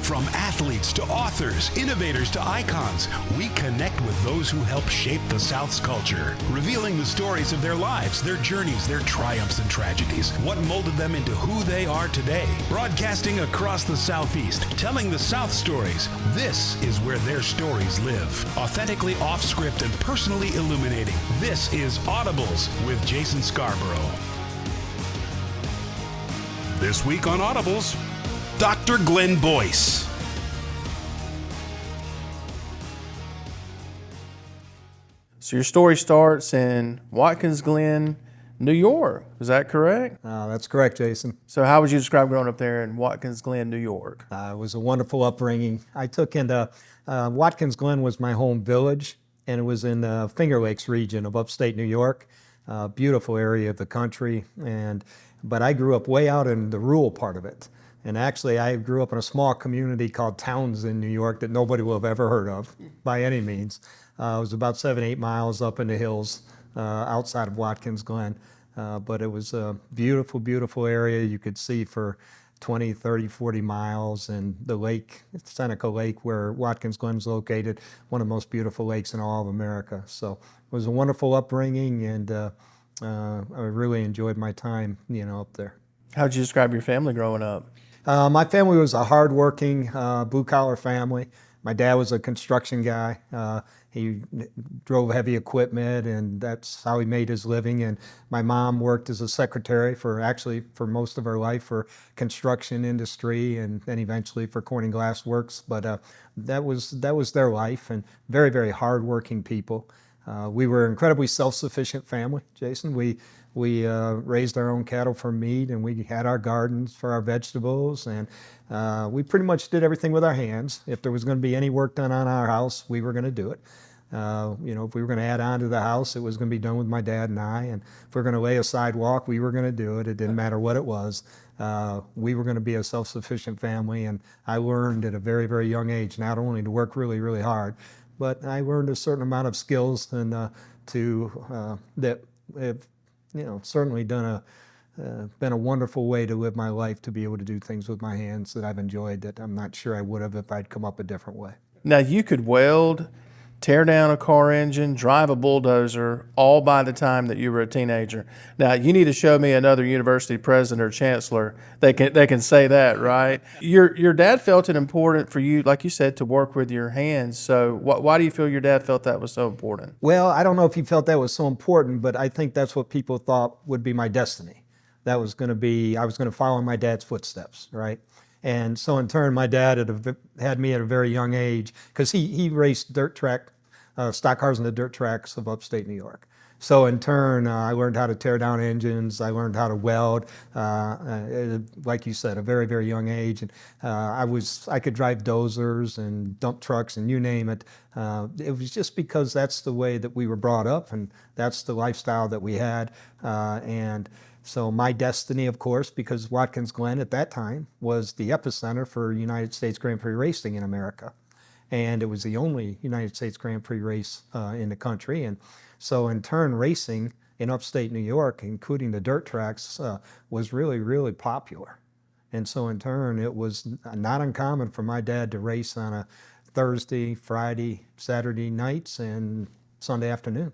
From athletes to authors, innovators to icons, we connect with those who help shape the South's culture, revealing the stories of their lives, their journeys, their triumphs and tragedies, what molded them into who they are today. Broadcasting across the Southeast, telling the South stories. This is where their stories live. Authentically off-script and personally illuminating. This is Audibles with Jason Scarborough. This week on Audibles, Dr. Glenn Boyce. So your story starts in Watkins Glen, New York. Is that correct? That's correct, Jason. So how would you describe growing up there in Watkins Glen, New York? It was a wonderful upbringing. I took into Watkins Glen was my home village, and it was in the Finger Lakes region of upstate New York. Beautiful area of the country, but I grew up way out in the rural part of it. And actually, I grew up in a small community called Townsend, New York, that nobody will have ever heard of by any means. It was about 7-8 miles up in the hills outside of Watkins Glen. But it was a beautiful, beautiful area. You could see for 20, 30, 40 miles. And the lake, Seneca Lake, where Watkins Glen is located, one of the most beautiful lakes in all of America. So it was a wonderful upbringing, and I really enjoyed my time, up there. How would you describe your family growing up? My family was a hardworking, blue-collar family. My dad was a construction guy. He drove heavy equipment, and that's how he made his living. And my mom worked as a secretary for most of her life for construction industry, and then eventually for Corning Glass Works. But that was their life, and very, very hardworking people. We were an incredibly self-sufficient family, Jason. We raised our own cattle for meat, and we had our gardens for our vegetables, and we pretty much did everything with our hands. If there was going to be any work done on our house, we were going to do it. If we were going to add on to the house, it was going to be done with my dad and I. And if we were going to lay a sidewalk, we were going to do it. It didn't matter what it was. We were going to be a self-sufficient family, and I learned at a very, very young age not only to work really, really hard, but I learned a certain amount of skills and that have certainly been a wonderful way to live my life, to be able to do things with my hands that I've enjoyed that I'm not sure I would have if I'd come up a different way. Now, you could weld, tear down a car engine, drive a bulldozer, all by the time that you were a teenager. Now, you need to show me another university president or chancellor they can say that, right? Your dad felt it important for you, like you said, to work with your hands. So why do you feel your dad felt that was so important? Well, I don't know if he felt that was so important, but I think that's what people thought would be my destiny. I was going to follow in my dad's footsteps, right? And so in turn, my dad had me at a very young age, because he raced stock cars in the dirt tracks of upstate New York. So in turn, I learned how to tear down engines. I learned how to weld, like you said, a very, very young age. And I could drive dozers and dump trucks and you name it. It was just because that's the way that we were brought up, and that's the lifestyle that we had. And so my destiny, of course, because Watkins Glen at that time was the epicenter for United States Grand Prix racing in America. And it was the only United States Grand Prix race in the country. And so in turn, racing in upstate New York, including the dirt tracks, was really, really popular. And so in turn, it was not uncommon for my dad to race on a Thursday, Friday, Saturday nights, and Sunday afternoon.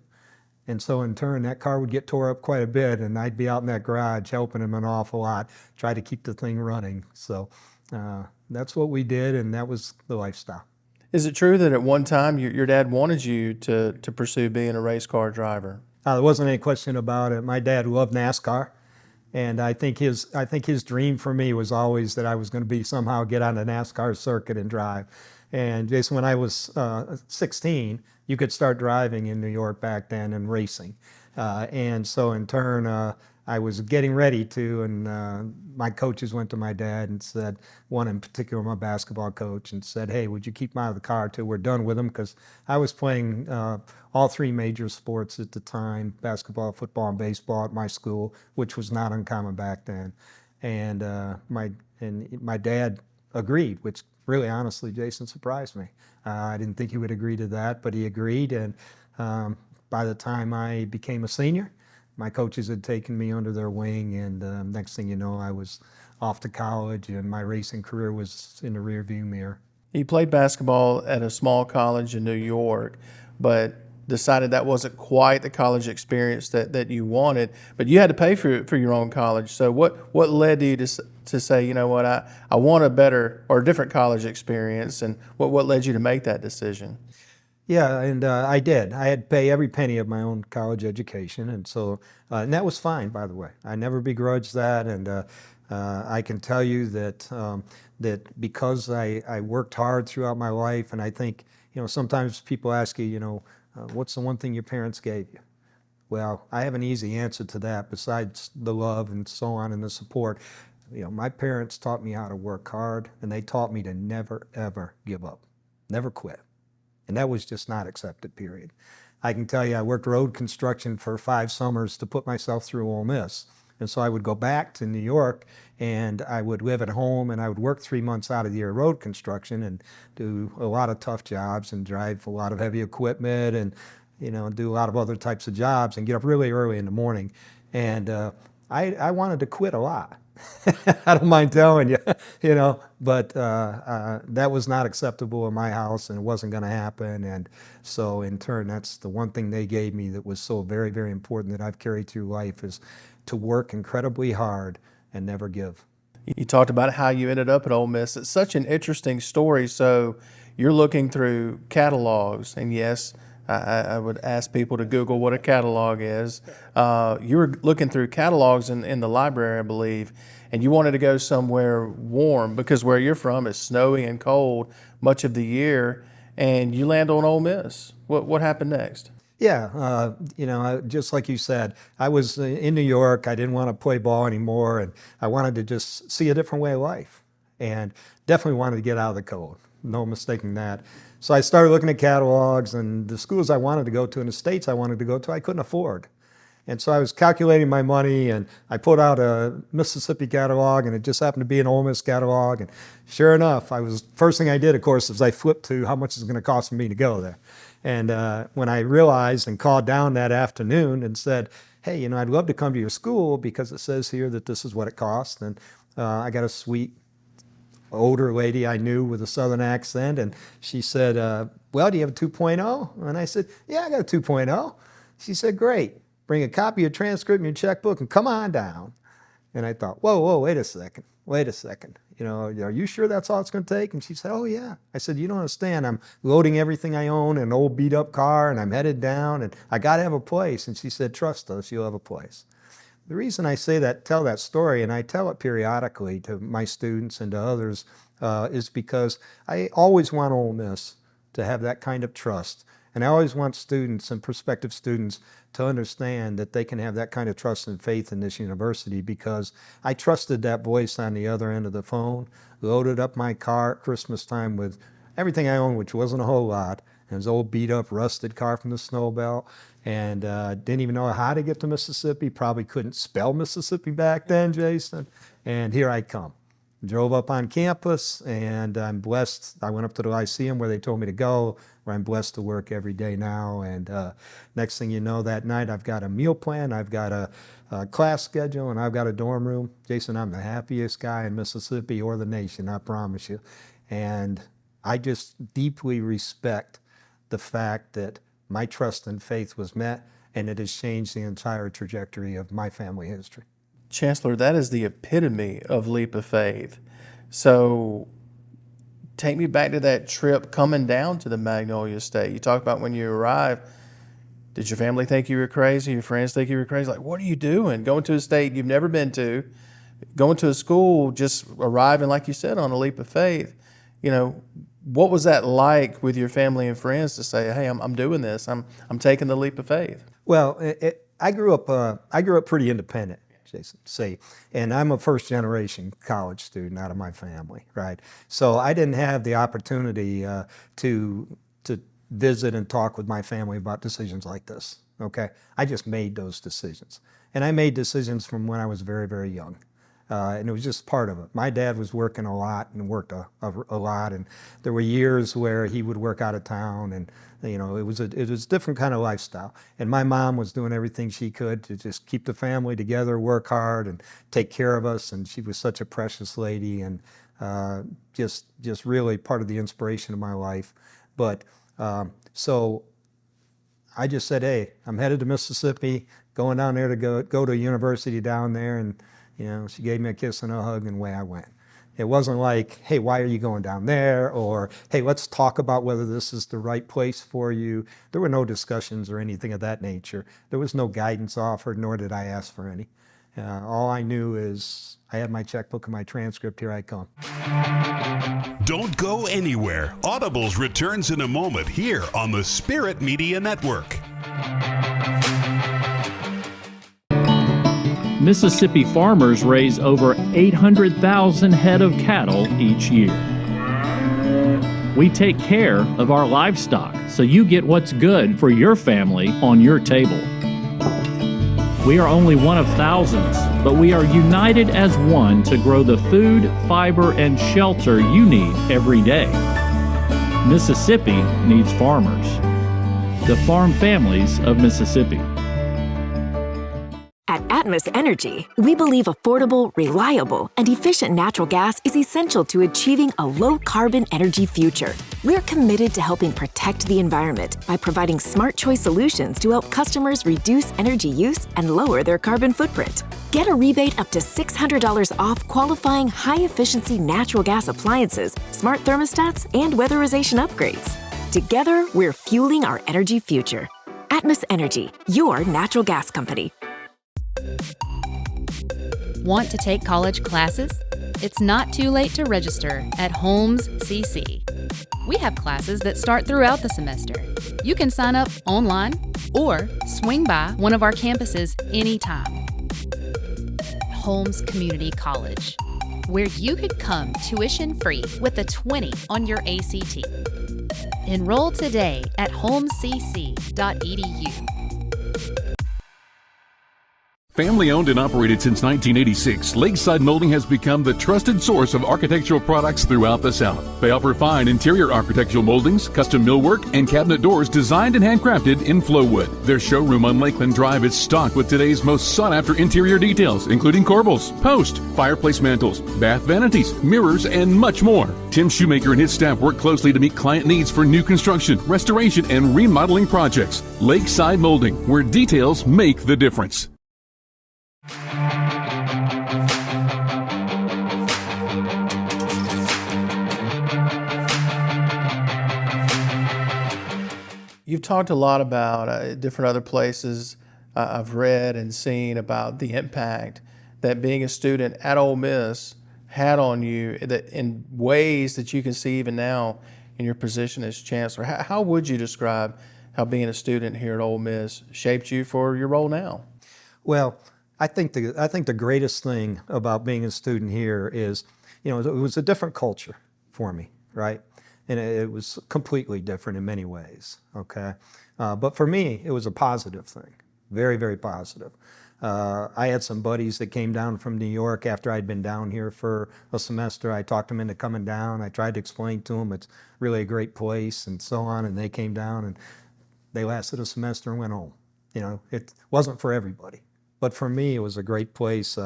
And so in turn, that car would get tore up quite a bit, and I'd be out in that garage helping him an awful lot, try to keep the thing running. So that's what we did, and that was the lifestyle. Is it true that at one time your dad wanted you to pursue being a race car driver? There wasn't any question about it. My dad loved NASCAR, and I think his dream for me was always that I was going to somehow get on the NASCAR circuit and drive. And Jason, when I was 16, you could start driving in New York back then and racing. And so in turn, I was getting ready to, and my coaches went to my dad and said, one in particular, my basketball coach, and said, hey, would you keep him out of the car till we're done with him? Because I was playing all three major sports at the time, basketball, football, and baseball at my school, which was not uncommon back then. And my dad agreed, which really, honestly, Jason, surprised me. I didn't think he would agree to that, but he agreed. And by the time I became a senior, my coaches had taken me under their wing, and next thing you know, I was off to college, and my racing career was in the rearview mirror. You played basketball at a small college in New York, but decided that wasn't quite the college experience that you wanted, but you had to pay for your own college. So what led you to say, you know what, I want a better or a different college experience, and what led you to make that decision? Yeah, and I did. I had to pay every penny of my own college education, and so and that was fine, by the way. I never begrudged that, and I can tell you that that because I worked hard throughout my life, and I think, you know, sometimes people ask you, you know, what's the one thing your parents gave you? Well, I have an easy answer to that besides the love and so on and the support. You know, my parents taught me how to work hard, and they taught me to never, ever give up, never quit. And that was just not accepted, period. I can tell you, I worked road construction for 5 summers to put myself through Ole Miss. And so I would go back to New York, and I would live at home, and I would work 3 months out of the year road construction and do a lot of tough jobs and drive a lot of heavy equipment and, you know, do a lot of other types of jobs and get up really early in the morning. And I wanted to quit a lot. I don't mind telling you, you know, but that was not acceptable in my house, and it wasn't going to happen. And so in turn, that's the one thing they gave me that was so very, very important that I've carried through life, is to work incredibly hard and never give. You talked about how you ended up at Ole Miss. It's such an interesting story. So you're looking through catalogs, and yes, I would ask people to Google what a catalog is. You were looking through catalogs in the library, I believe, and you wanted to go somewhere warm because where you're from is snowy and cold much of the year, and you land on Ole Miss. What happened next? Yeah, you know, just like you said, I was in New York. I didn't want to play ball anymore, and I wanted to just see a different way of life, and definitely wanted to get out of the cold. No mistaking that. So I started looking at catalogs, and the schools I wanted to go to and the states I wanted to go to, I couldn't afford. And so I was calculating my money, and I put out a Mississippi catalog, and it just happened to be an Ole Miss catalog. And sure enough, first thing I did, of course, is I flipped to how much it's going to cost for me to go there. And when I realized and called down that afternoon and said, hey, you know, I'd love to come to your school because it says here that this is what it costs. And I got a sweet older lady I knew with a southern accent, and she said, well, do you have a 2.0? And I said, yeah, I got a 2.0. She said, great. Bring a copy of your transcript and your checkbook and come on down. And I thought, whoa, wait a second. You know, are you sure that's all it's going to take? And she said, oh, yeah. I said, you don't understand. I'm loading everything I own in an old beat up car, and I'm headed down, and I got to have a place. And she said, trust us, you'll have a place. The reason I say that, tell that story, and I tell it periodically to my students and to others, is because I always want Ole Miss to have that kind of trust. And I always want students and prospective students to understand that they can have that kind of trust and faith in this university, because I trusted that voice on the other end of the phone, loaded up my car at Christmas time with everything I owned, which wasn't a whole lot. It was an old beat up, rusted car from the snow belt, and didn't even know how to get to Mississippi, probably couldn't spell Mississippi back then, Jason. And here I come. Drove up on campus, and I'm blessed. I went up to the Lyceum where they told me to go, where I'm blessed to work every day now. And next thing you know, that night I've got a meal plan, I've got a class schedule, and I've got a dorm room. Jason, I'm the happiest guy in Mississippi or the nation, I promise you. And I just deeply respect the fact that my trust and faith was met, and it has changed the entire trajectory of my family history. Chancellor, that is the epitome of leap of faith. So take me back to that trip coming down to the Magnolia State. You talked about when you arrived. Did your family think you were crazy? Your friends think you were crazy? Like, what are you doing? Going to a state you've never been to, going to a school, just arriving, like you said, on a leap of faith. You know, what was that like with your family and friends to say, hey, I'm doing this. I'm taking the leap of faith? Well, I grew up pretty independent, Jason, say, and I'm a first generation college student out of my family, right? So I didn't have the opportunity to visit and talk with my family about decisions like this, okay? I just made those decisions. And I made decisions from when I was very, very young. And it was just part of it. My dad was working a lot and worked a lot, and there were years where he would work out of town, and it was a different kind of lifestyle. And my mom was doing everything she could to just keep the family together, work hard, and take care of us. And she was such a precious lady, and just really part of the inspiration of my life. But so I just said, hey, I'm headed to Mississippi, going down there to go to a university down there, and she gave me a kiss and a hug, and away I went. It wasn't like, hey, why are you going down there? Or, hey, let's talk about whether this is the right place for you. There were no discussions or anything of that nature. There was no guidance offered, nor did I ask for any. All I knew is I had my checkbook and my transcript. Here I come. Don't go anywhere. Audibles returns in a moment here on the Spirit Media Network. Mississippi farmers raise over 800,000 head of cattle each year. We take care of our livestock so you get what's good for your family on your table. We are only one of thousands, but we are united as one to grow the food, fiber, and shelter you need every day. Mississippi needs farmers. The farm families of Mississippi. At Atmos Energy, we believe affordable, reliable, and efficient natural gas is essential to achieving a low-carbon energy future. We're committed to helping protect the environment by providing smart choice solutions to help customers reduce energy use and lower their carbon footprint. Get a rebate up to $600 off qualifying high-efficiency natural gas appliances, smart thermostats, and weatherization upgrades. Together, we're fueling our energy future. Atmos Energy, your natural gas company. Want to take college classes? It's not too late to register at Holmes CC. We have classes that start throughout the semester. You can sign up online or swing by one of our campuses anytime. Holmes Community College, where you could come tuition-free with a 20 on your ACT. Enroll today at holmescc.edu. Family owned and operated since 1986, Lakeside Molding has become the trusted source of architectural products throughout the South. They offer fine interior architectural moldings, custom millwork, and cabinet doors designed and handcrafted in Flowwood. Their showroom on Lakeland Drive is stocked with today's most sought-after interior details, including corbels, post, fireplace mantles, bath vanities, mirrors, and much more. Tim Shoemaker and his staff work closely to meet client needs for new construction, restoration, and remodeling projects. Lakeside Molding, where details make the difference. You've talked a lot about different other places I've read and seen about the impact that being a student at Ole Miss had on you in ways that you can see even now in your position as Chancellor. How would you describe how being a student here at Ole Miss shaped you for your role now? Well, I think the greatest thing about being a student here is, it was a different culture for me, right? And it was completely different in many ways, okay? But for me, it was a positive thing, very, very positive. I had some buddies that came down from New York after I'd been down here for a semester. I talked them into coming down. I tried to explain to them it's really a great place and so on, and they came down and they lasted a semester and went home. It wasn't for everybody, but for me, it was a great place.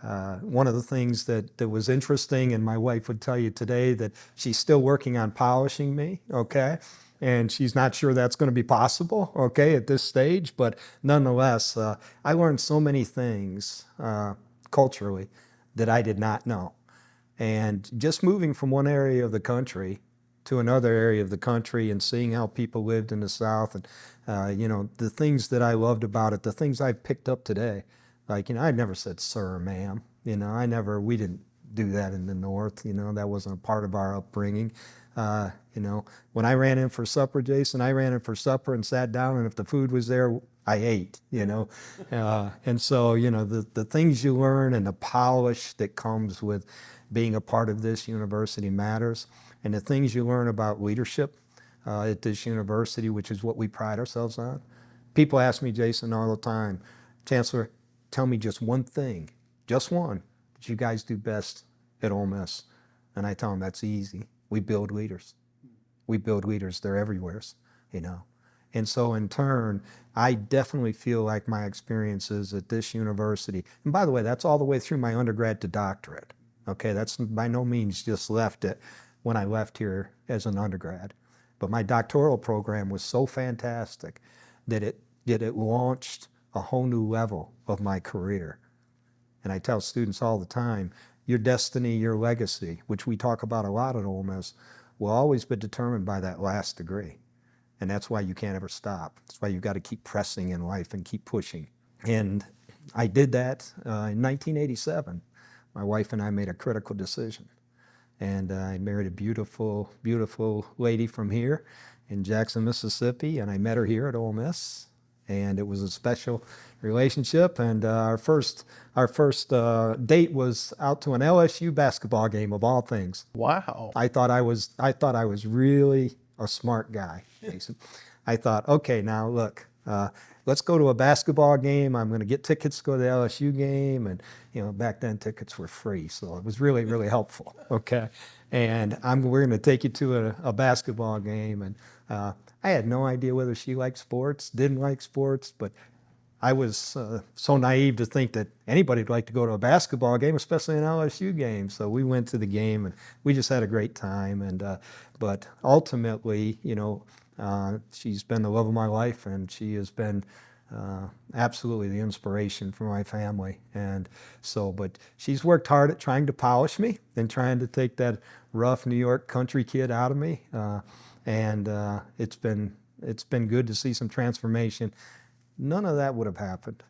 One of the things that was interesting, and my wife would tell you today that she's still working on polishing me, okay? And she's not sure that's going to be possible, okay, at this stage. But nonetheless, I learned so many things culturally that I did not know. And just moving from one area of the country to another area of the country and seeing how people lived in the South and, the things that I loved about it, the things I've picked up today. Like, I never said sir or ma'am. We didn't do that in the North. That wasn't a part of our upbringing. When I ran in for supper, Jason, I ran in for supper and sat down, and if the food was there, I ate, and so, the things you learn and the polish that comes with being a part of this university matters, and the things you learn about leadership at this university, which is what we pride ourselves on. People ask me, Jason, all the time, Chancellor, tell me just one thing, just one, that that you guys do best at Ole Miss? And I tell them, that's easy. We build leaders. We build leaders. They're everywhere, you know. And so in turn, I definitely feel like my experiences at this university, and by the way, that's all the way through my undergrad to doctorate. Okay, that's by no means just left it when I left here as an undergrad. But my doctoral program was so fantastic that it launched a whole new level of my career. And I tell students all the time, your destiny, your legacy, which we talk about a lot at Ole Miss, will always be determined by that last degree. And that's why you can't ever stop. That's why you've got to keep pressing in life and keep pushing. And I did that in 1987. My wife and I made a critical decision. And I married a beautiful, beautiful lady from here in Jackson, Mississippi, and I met her here at Ole Miss. And it was a special relationship. And our first date was out to an LSU basketball game, of all things. Wow. I thought I was really a smart guy, Jason. I thought, okay, now look, let's go to a basketball game. I'm going to get tickets to go to the LSU game, and you know, back then tickets were free, so it was really, really helpful. Okay, and we're going to take you to a basketball game, and I had no idea whether she liked sports, didn't like sports, but I was so naive to think that anybody would like to go to a basketball game, especially an LSU game. So we went to the game, and we just had a great time. And but ultimately, you know, she's been the love of my life, and she has been absolutely the inspiration for my family. And so, but she's worked hard at trying to polish me and trying to take that rough New York country kid out of me. And it's been good to see some transformation. None of that would have happened.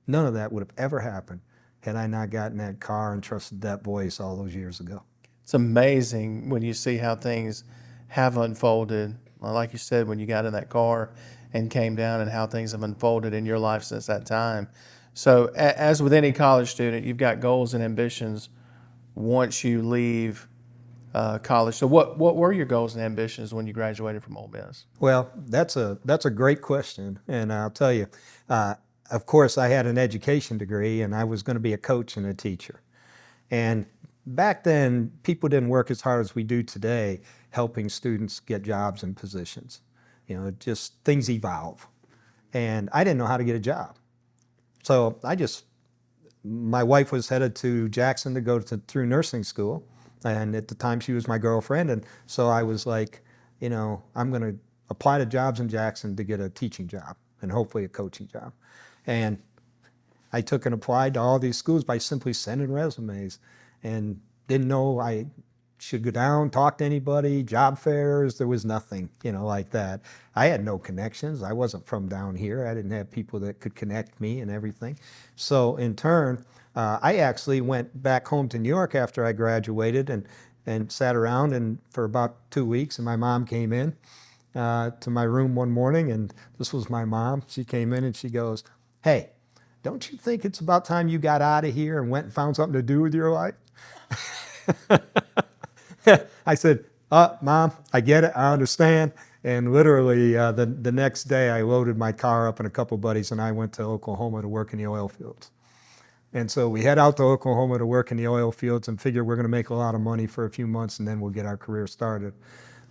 None of that would have ever happened had I not gotten that car and trusted that voice all those years ago. It's amazing when you see how things have unfolded. Like you said, when you got in that car and came down, and how things have unfolded in your life since that time. So as with any college student, you've got goals and ambitions once you leave college. So what were your goals and ambitions when you graduated from Ole Miss? Well, that's a great question, and I'll tell you, of course, I had an education degree, and I was going to be a coach and a teacher. And back then, people didn't work as hard as we do today, helping students get jobs and positions. You know, just things evolve, and I didn't know how to get a job. So my wife was headed to Jackson to go through nursing school. And at the time, she was my girlfriend. And so I was like, you know, I'm going to apply to jobs in Jackson to get a teaching job and hopefully a coaching job. And I took and applied to all these schools by simply sending resumes, and didn't know I should go down, talk to anybody, job fairs. There was nothing, you know, like that. I had no connections. I wasn't from down here. I didn't have people that could connect me and everything. So in turn, I actually went back home to New York after I graduated, and sat around and for about 2 weeks, and my mom came in to my room one morning, and this was my mom. She came in and she goes, "Hey, don't you think it's about time you got out of here and went and found something to do with your life?" I said, "Mom, I get it, I understand." And literally the next day, I loaded my car up and a couple buddies, and I went to Oklahoma to work in the oil fields. And so we head out to Oklahoma to work in the oil fields and figure we're going to make a lot of money for a few months, and then we'll get our career started.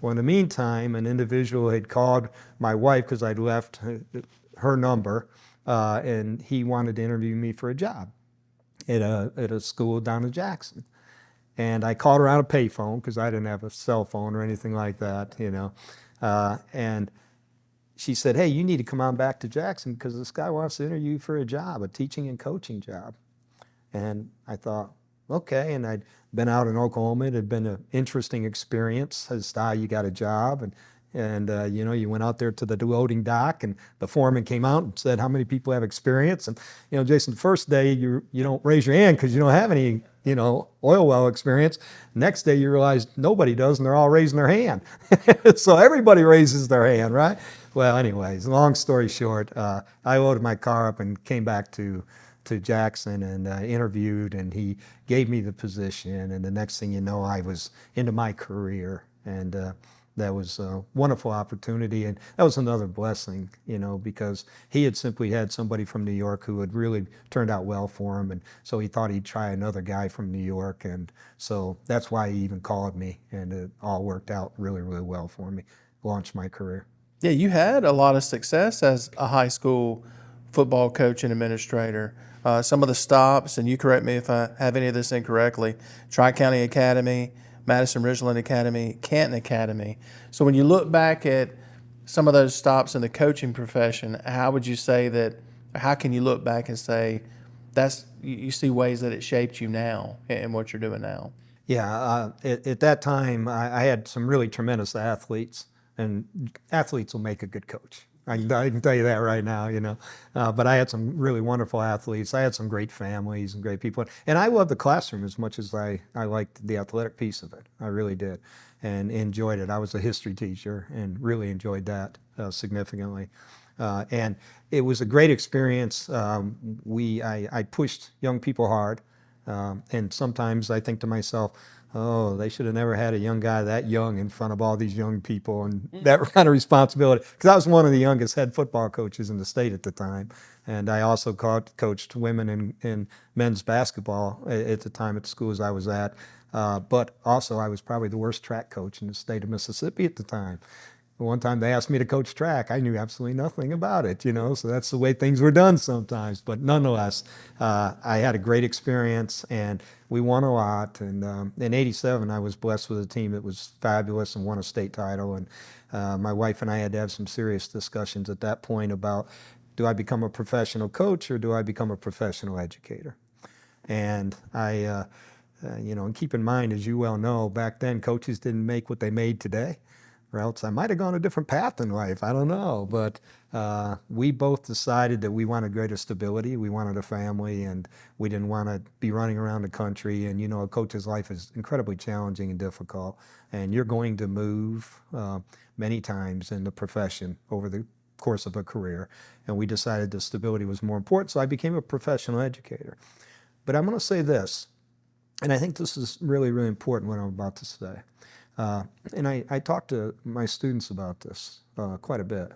Well, in the meantime, an individual had called my wife because I'd left her number, and he wanted to interview me for a job at a school down in Jackson. And I called her on a payphone because I didn't have a cell phone or anything like that, you know. And she said, "Hey, you need to come on back to Jackson because this guy wants to interview you for a job, a teaching and coaching job." And I thought, okay. And I'd been out in Oklahoma. It had been an interesting experience as to how you got a job. And you know, you went out there to the loading dock, and the foreman came out and said, "How many people have experience?" And, you know, Jason, the first day you don't raise your hand because you don't have any, you know, oil well experience. Next day you realize nobody does, and they're all raising their hand. So everybody raises their hand, right? Well, anyways, long story short, I loaded my car up and came back to Jackson and interviewed, and he gave me the position. And the next thing you know, I was into my career. And that was a wonderful opportunity, and that was another blessing, because he had simply had somebody from New York who had really turned out well for him, and so he thought he'd try another guy from New York, and so that's why he even called me, and it all worked out really, really well for me. Launched my career. Yeah, you had a lot of success as a high school football coach and administrator. Some of the stops, and you correct me if I have any of this incorrectly, Tri-County Academy, Madison Ridgeland Academy, Canton Academy. So when you look back at some of those stops in the coaching profession, how would you say that, how can you look back and say you see ways that it shaped you now and what you're doing now? Yeah, at that time, I had some really tremendous athletes, and athletes will make a good coach. I can tell you that right now, But I had some really wonderful athletes. I had some great families and great people. And I loved the classroom as much as I liked the athletic piece of it. I really did, and enjoyed it. I was a history teacher and really enjoyed that significantly. And it was a great experience. I pushed young people hard. And sometimes I think to myself, oh, they should have never had a young guy that young in front of all these young people and that kind of responsibility. Because I was one of the youngest head football coaches in the state at the time. And I also coached women in men's basketball at the time at the schools I was at. But also I was probably the worst track coach in the state of Mississippi at the time. One time they asked me to coach track. I knew absolutely nothing about it, so that's the way things were done sometimes. But nonetheless, I had a great experience, and we won a lot. And in '87, I was blessed with a team that was fabulous and won a state title. And my wife and I had to have some serious discussions at that point about, do I become a professional coach or do I become a professional educator? And and keep in mind, as you well know, back then coaches didn't make what they made today. Or else I might have gone a different path in life. I don't know. But we both decided that we wanted greater stability. We wanted a family, and we didn't want to be running around the country. And, a coach's life is incredibly challenging and difficult. And you're going to move many times in the profession over the course of a career. And we decided that stability was more important. So I became a professional educator. But I'm going to say this, and I think this is really, really important, what I'm about to say. And I talked to my students about this quite a bit.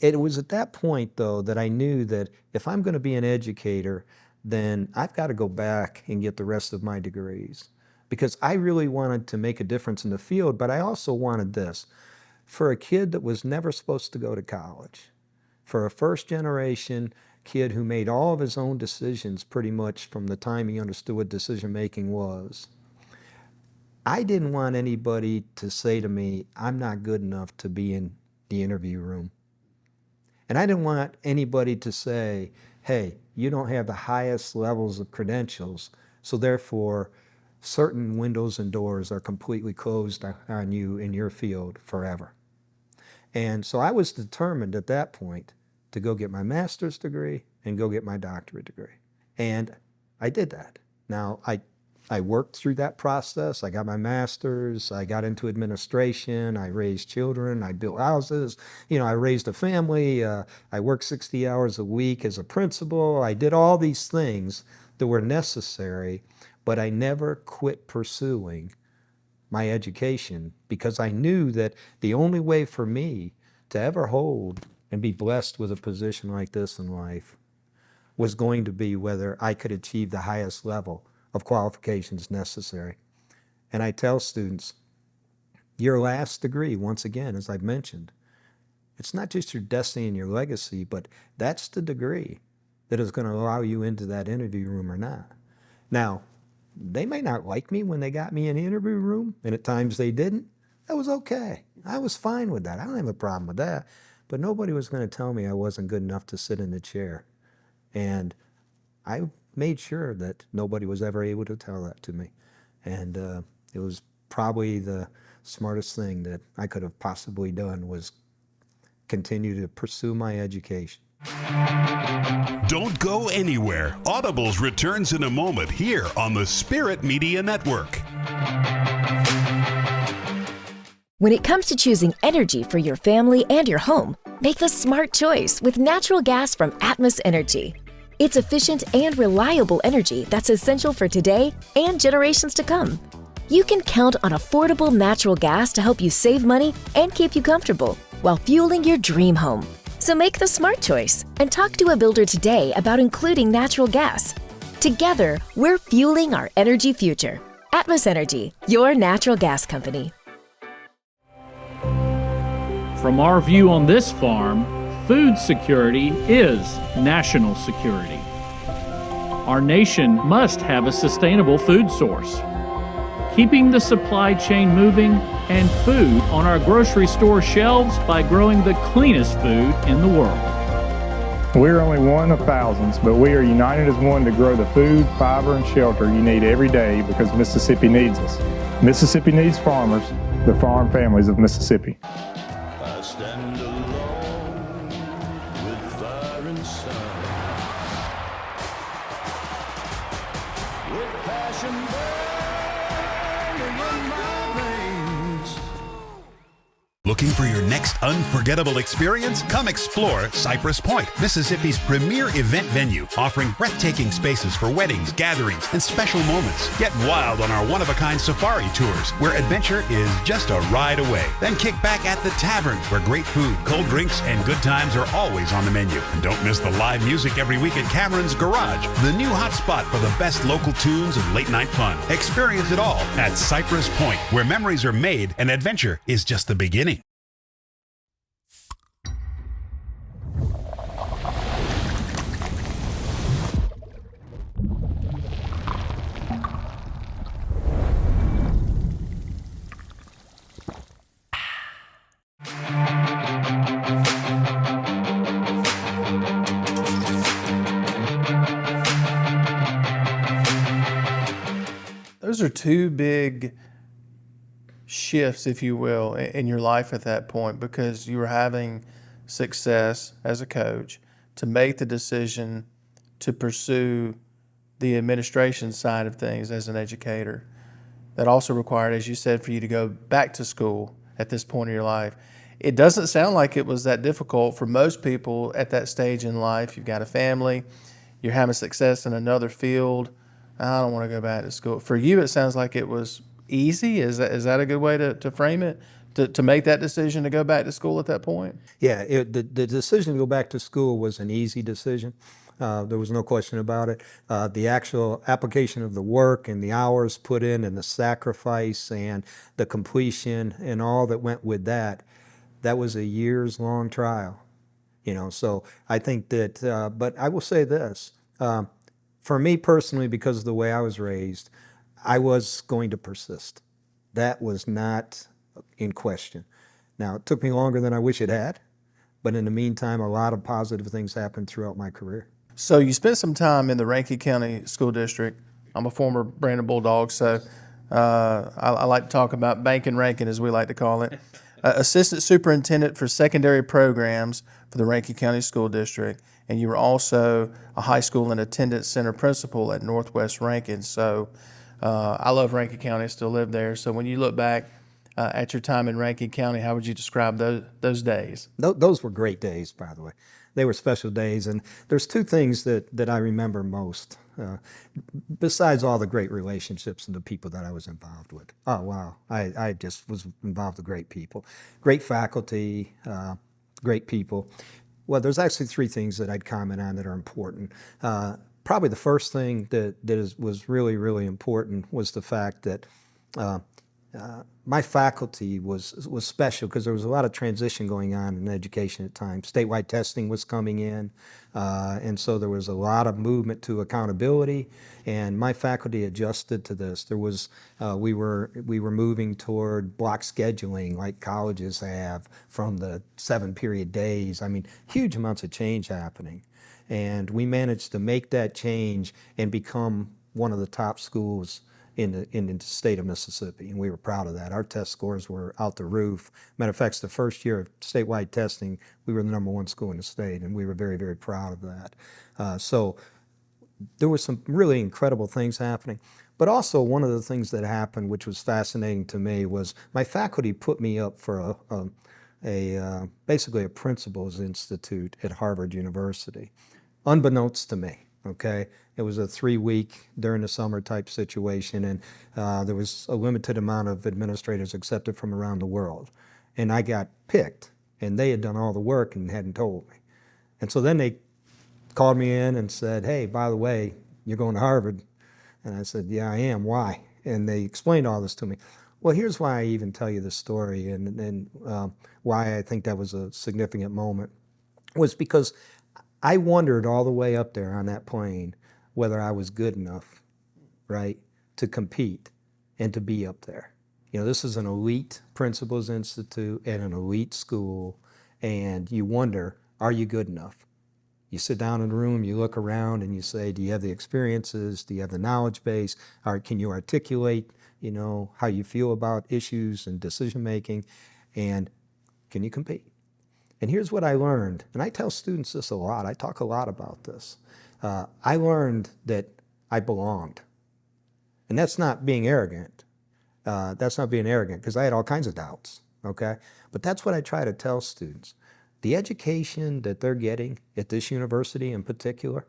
It was at that point, though, that I knew that if I'm going to be an educator, then I've got to go back and get the rest of my degrees. Because I really wanted to make a difference in the field, but I also wanted this. For a kid that was never supposed to go to college, for a first-generation kid who made all of his own decisions pretty much from the time he understood what decision-making was, I didn't want anybody to say to me, I'm not good enough to be in the interview room. And I didn't want anybody to say, hey, you don't have the highest levels of credentials, so therefore certain windows and doors are completely closed on you in your field forever. And so I was determined at that point to go get my master's degree and go get my doctorate degree. And I did that. Now, I worked through that process. I got my master's. I got into administration. I raised children. I built houses. I raised a family. I worked 60 hours a week as a principal. I did all these things that were necessary, but I never quit pursuing my education because I knew that the only way for me to ever hold and be blessed with a position like this in life was going to be whether I could achieve the highest level of qualifications necessary. And I tell students, your last degree, once again, as I've mentioned, it's not just your destiny and your legacy, but that's the degree that is going to allow you into that interview room or not. Now, they may not like me when they got me in the interview room, and at times they didn't. That was okay. I was fine with that. I don't have a problem with that. But nobody was going to tell me I wasn't good enough to sit in the chair. And I made sure that nobody was ever able to tell that to me. And it was probably the smartest thing that I could have possibly done was continue to pursue my education. Don't go anywhere. Audibles returns in a moment here on the Spirit Media Network. When it comes to choosing energy for your family and your home, make the smart choice with natural gas from Atmos Energy. It's efficient and reliable energy that's essential for today and generations to come. you can count on affordable natural gas to help you save money and keep you comfortable while fueling your dream home. So make the smart choice and talk to a builder today about including natural gas. Together, we're fueling our energy future. Atmos Energy, your natural gas company. From our view on this farm, food security is national security. Our nation must have a sustainable food source. Keeping the supply chain moving and food on our grocery store shelves by growing the cleanest food in the world. We're only one of thousands, but we are united as one to grow the food, fiber, and shelter you need every day because Mississippi needs us. Mississippi needs farmers, the farm families of Mississippi. I stand alone with fire and sun, with passion burning in my veins. Looking for your next unforgettable experience? Come explore Cypress Point, Mississippi's premier event venue, offering breathtaking spaces for weddings, gatherings, and special moments. Get wild on our one-of-a-kind safari tours, where adventure is just a ride away. Then kick back at the tavern, where great food, cold drinks, and good times are always on the menu. And don't miss the live music every week at Cameron's Garage, the new hotspot for the best local tunes and late-night fun. Experience it all at Cypress Point, where memories are made and adventure is just the beginning. Those are two big shifts, if you will, in your life at that point, because you were having success as a coach to make the decision to pursue the administration side of things as an educator. That also required, as you said, for you to go back to school at this point in your life. It doesn't sound like it was that difficult for most people at that stage in life. You've got a family, you're having success in another field. I don't want to go back to school. For you, it sounds like it was easy. Is that a good way to frame it? To make that decision to go back to school at that point? Yeah, the decision to go back to school was an easy decision. There was no question about it. The actual application of the work and the hours put in and the sacrifice and the completion and all that went with that was a years-long trial. So I think that, but I will say this, for me personally, because of the way I was raised, I was going to persist. That was not in question. Now, it took me longer than I wish it had, but in the meantime, a lot of positive things happened throughout my career. So you spent some time in the Rankin County School District. I'm a former Brandon Bulldog, so I like to talk about Bankin' Rankin, as we like to call it. Assistant Superintendent for Secondary Programs for the Rankin County School District, and you were also a high school and attendance center principal at Northwest Rankin. So I love Rankin County, I still live there. So when you look back at your time in Rankin County, how would you describe those days? Those were great days, by the way. They were special days, and there's two things that I remember most, besides all the great relationships and the people that I was involved with. Oh, wow. I just was involved with great people, great faculty, great people. Well, there's actually three things that I'd comment on that are important. Probably the first thing was really, really important was the fact that my faculty was special because there was a lot of transition going on in education at times. Statewide testing was coming in, and so there was a lot of movement to accountability, and my faculty adjusted to this. There was we were moving toward block scheduling like colleges have from the 7-period days. I mean, huge amounts of change happening, and we managed to make that change and become one of the top schools in the state of Mississippi, and we were proud of that. Our test scores were out the roof. Matter of fact, the first year of statewide testing, we were the #1 school in the state, and we were very, very proud of that. So there were some really incredible things happening. But also one of the things that happened, which was fascinating to me, was my faculty put me up for basically a principal's institute at Harvard University, unbeknownst to me. okay? It was a 3-week during the summer type situation, and there was a limited amount of administrators accepted from around the world. And I got picked, and they had done all the work and hadn't told me. And so then they called me in and said, hey, by the way, you're going to Harvard. And I said, yeah, I am. Why? And they explained all this to me. Well, here's why I even tell you this story, and why I think that was a significant moment, was because I wondered all the way up there on that plane whether I was good enough, right, to compete and to be up there. You know, this is an elite principals institute and an elite school, and you wonder, are you good enough? You sit down in a room, you look around, and you say, do you have the experiences? Do you have the knowledge base? Or can you articulate, you know, how you feel about issues and decision making? And can you compete? And here's what I learned, and I tell students this a lot. I talk a lot about this. I learned that I belonged. And that's not being arrogant. That's not being arrogant, because I had all kinds of doubts, okay? But that's what I try to tell students. The education that they're getting at this university in particular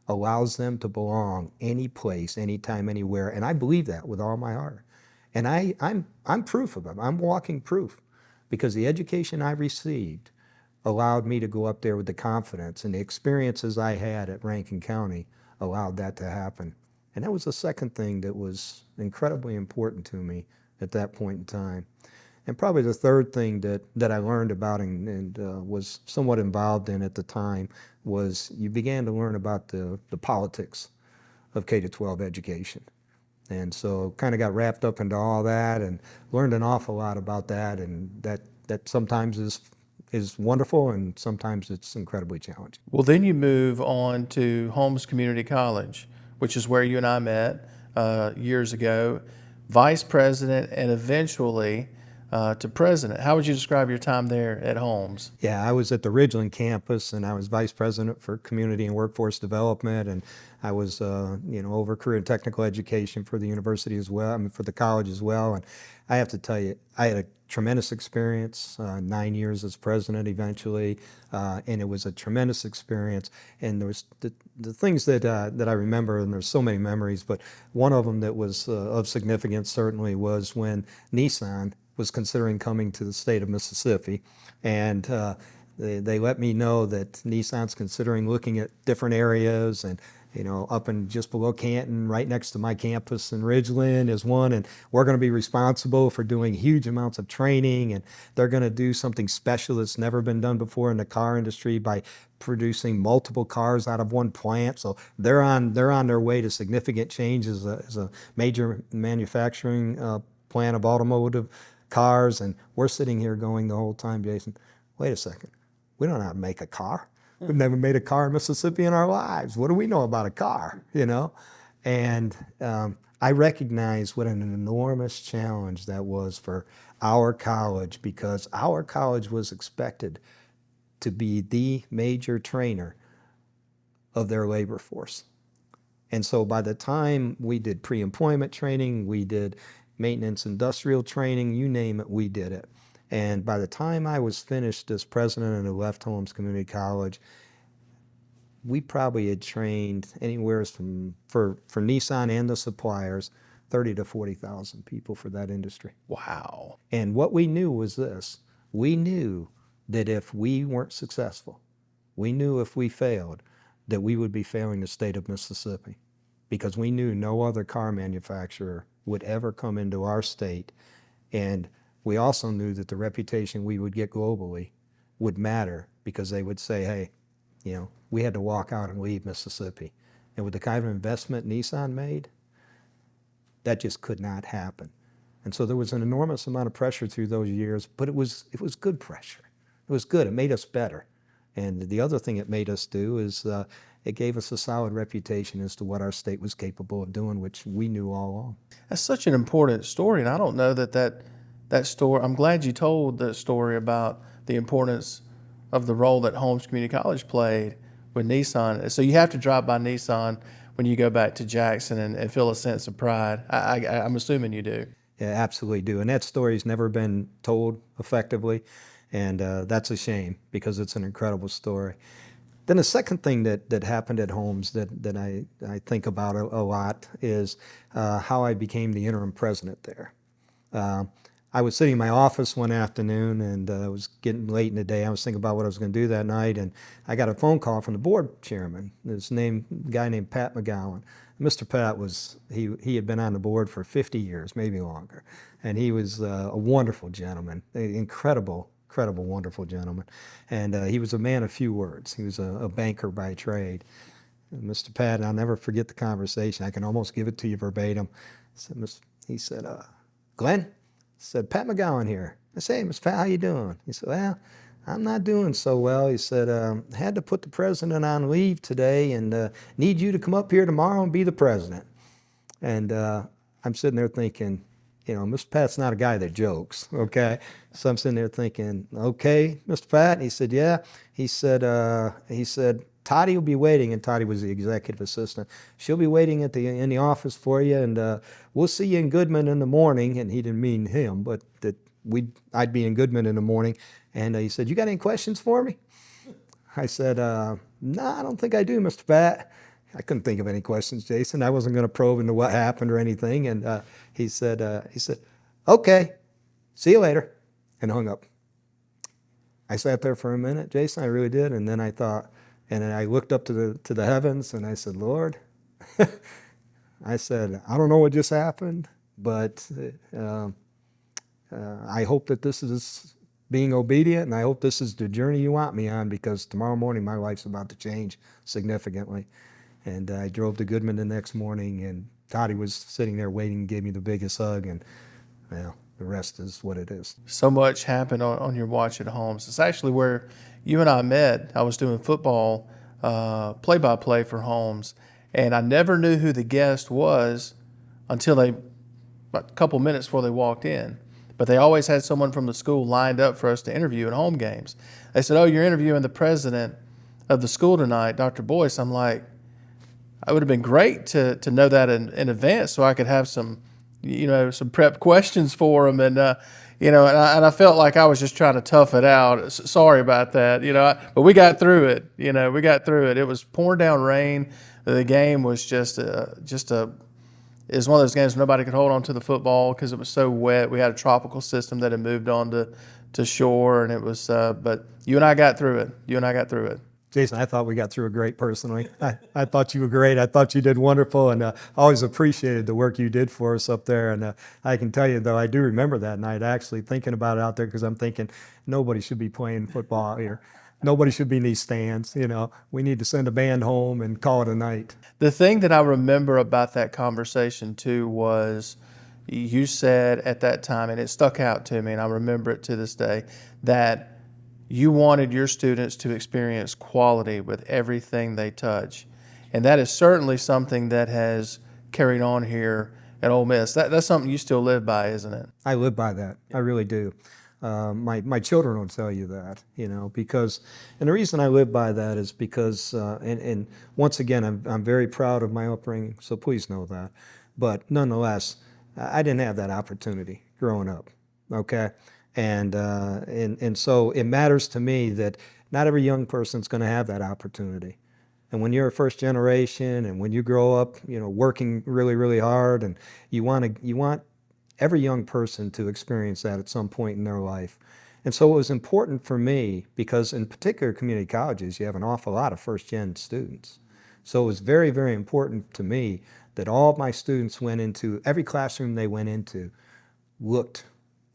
allows them to belong any place, anytime, anywhere, and I believe that with all my heart. And I'm proof of it. I'm walking proof, because the education I received allowed me to go up there with the confidence, and the experiences I had at Rankin County allowed that to happen. And that was the second thing that was incredibly important to me at that point in time. And probably the third thing that I learned about and was somewhat involved in at the time was you began to learn about the politics of K-12 education. And so kind of got wrapped up into all that and learned an awful lot about that, and that sometimes is wonderful and sometimes it's incredibly challenging. Well, then you move on to Holmes Community College, which is where you and I met years ago, vice president and eventually to president. How would you describe your time there at Holmes? Yeah, I was at the Ridgeland campus, and I was vice president for community and workforce development, and I was, over career and technical education for the university as well, for the college as well. And I have to tell you, I had a tremendous experience, 9 years as president eventually, and it was a tremendous experience. And there was the things that I remember, and there's so many memories, but one of them that was of significance certainly was when Nissan was considering coming to the state of Mississippi, and they let me know that Nissan's considering looking at different areas, and up in just below Canton, right next to my campus in Ridgeland is one, and we're going to be responsible for doing huge amounts of training, and they're going to do something special that's never been done before in the car industry by producing multiple cars out of one plant. So they're on their way to significant change as a major manufacturing plant of automotive cars, and we're sitting here going the whole time, Jason, wait a second, we don't know how to make a car. We've never made a car in Mississippi in our lives. What do we know about a car, And I recognize what an enormous challenge that was for our college, because our college was expected to be the major trainer of their labor force. And so by the time we did pre-employment training, we did maintenance industrial training, you name it, we did it. And by the time I was finished as president and had left Holmes Community College, we probably had trained anywhere from, for Nissan and the suppliers, 30 to 40,000 people for that industry. Wow. And what we knew was this. We knew that if we weren't successful, we knew if we failed, that we would be failing the state of Mississippi, because we knew no other car manufacturer would ever come into our state. And we also knew that the reputation we would get globally would matter, because they would say, hey, we had to walk out and leave Mississippi. And with the kind of investment Nissan made, that just could not happen. And so there was an enormous amount of pressure through those years, but it was good pressure. It was good. It made us better. And the other thing it made us do is it gave us a solid reputation as to what our state was capable of doing, which we knew all along. That's such an important story, and I don't know that story. I'm glad you told the story about the importance of the role that Holmes Community College played with Nissan. So you have to drive by Nissan when you go back to Jackson and feel a sense of pride. I'm assuming you do. Yeah, absolutely do. And that story's never been told effectively, and that's a shame, because it's an incredible story. Then the second thing that happened at Holmes that I think about a lot is how I became the interim president there. I was sitting in my office one afternoon, and it was getting late in the day. I was thinking about what I was going to do that night, and I got a phone call from the board chairman. A guy named Pat McGowan. Mr. Pat he had been on the board for 50 years, maybe longer, and he was a wonderful gentleman, incredible, wonderful gentleman, and he was a man of few words. He was a banker by trade. And Mr. Pat, I'll never forget the conversation. I can almost give it to you verbatim. He said, Glenn. He said, Pat McGowan here. I said, hey, Mr. Pat, how you doing? He said, well, I'm not doing so well. He said, had to put the president on leave today and need you to come up here tomorrow and be the president. And I'm sitting there thinking, Mr. Pat's not a guy that jokes, okay? So I'm sitting there thinking, okay, Mr. Pat? And he said, yeah. He said, Toddy will be waiting, and Toddy was the executive assistant. She'll be waiting in the office for you, and we'll see you in Goodman in the morning. And he didn't mean him, but that I'd be in Goodman in the morning. And he said, you got any questions for me? I said, no, I don't think I do, Mr. Pat. I couldn't think of any questions, Jason. I wasn't going to probe into what happened or anything. And he said, okay, see you later, and hung up. I sat there for a minute, Jason, I really did, and then I thought, and then I looked up to the heavens, and I said, Lord, I said, I don't know what just happened, but I hope that this is being obedient, and I hope this is the journey you want me on, because tomorrow morning my life's about to change significantly. And I drove to Goodman the next morning, and Toddy was sitting there waiting and gave me the biggest hug, and well, the rest is what it is. So much happened on your watch at Holmes. It's actually where you and I met. I was doing football play-by-play for Holmes, and I never knew who the guest was until about a couple minutes before they walked in. But they always had someone from the school lined up for us to interview at home games. They said, oh, you're interviewing the president of the school tonight, Dr. Boyce. I'm like, it would have been great to know that in advance so I could have some prep questions for him. And, and I felt like I was just trying to tough it out. Sorry about that, but we got through it. We got through it. It was pouring down rain. The game was it was one of those games where nobody could hold on to the football because it was so wet. We had a tropical system that had moved on to shore, and it was, but you and I got through it. Jason, I thought we got through it great personally. I thought you were great. I thought you did wonderful, and always appreciated the work you did for us up there. And I can tell you, though, I do remember that night actually thinking about it out there, because I'm thinking nobody should be playing football here. Nobody should be in these stands. We need to send a band home and call it a night. The thing that I remember about that conversation, too, was you said at that time, and it stuck out to me, and I remember it to this day, that you wanted your students to experience quality with everything they touch. And that is certainly something that has carried on here at Ole Miss. That's something you still live by, isn't it? I live by that. I really do. My children will tell you that, because, and the reason I live by that is because, and once again, I'm very proud of my upbringing, so please know that. But nonetheless, I didn't have that opportunity growing up, okay? And so it matters to me that not every young person's going to have that opportunity. And when you're a first generation, and when you grow up, working really, really hard, and you want every young person to experience that at some point in their life. And so it was important for me, because in particular community colleges, you have an awful lot of first-gen students. So it was very, very important to me that all of my students every classroom they went into looked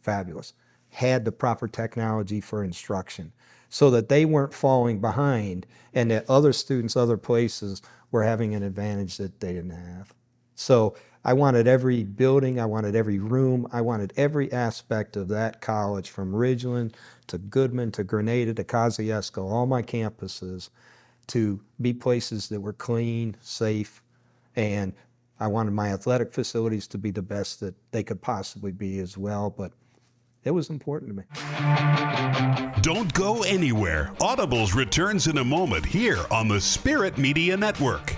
fabulous, had the proper technology for instruction, so that they weren't falling behind and that other students, other places were having an advantage that they didn't have. So I wanted every building, I wanted every room, I wanted every aspect of that college, from Ridgeland to Goodman to Grenada to Kosciuszko, all my campuses, to be places that were clean, safe, and I wanted my athletic facilities to be the best that they could possibly be as well. But it was important to me. Don't go anywhere. Audibles returns in a moment here on the Spirit Media Network.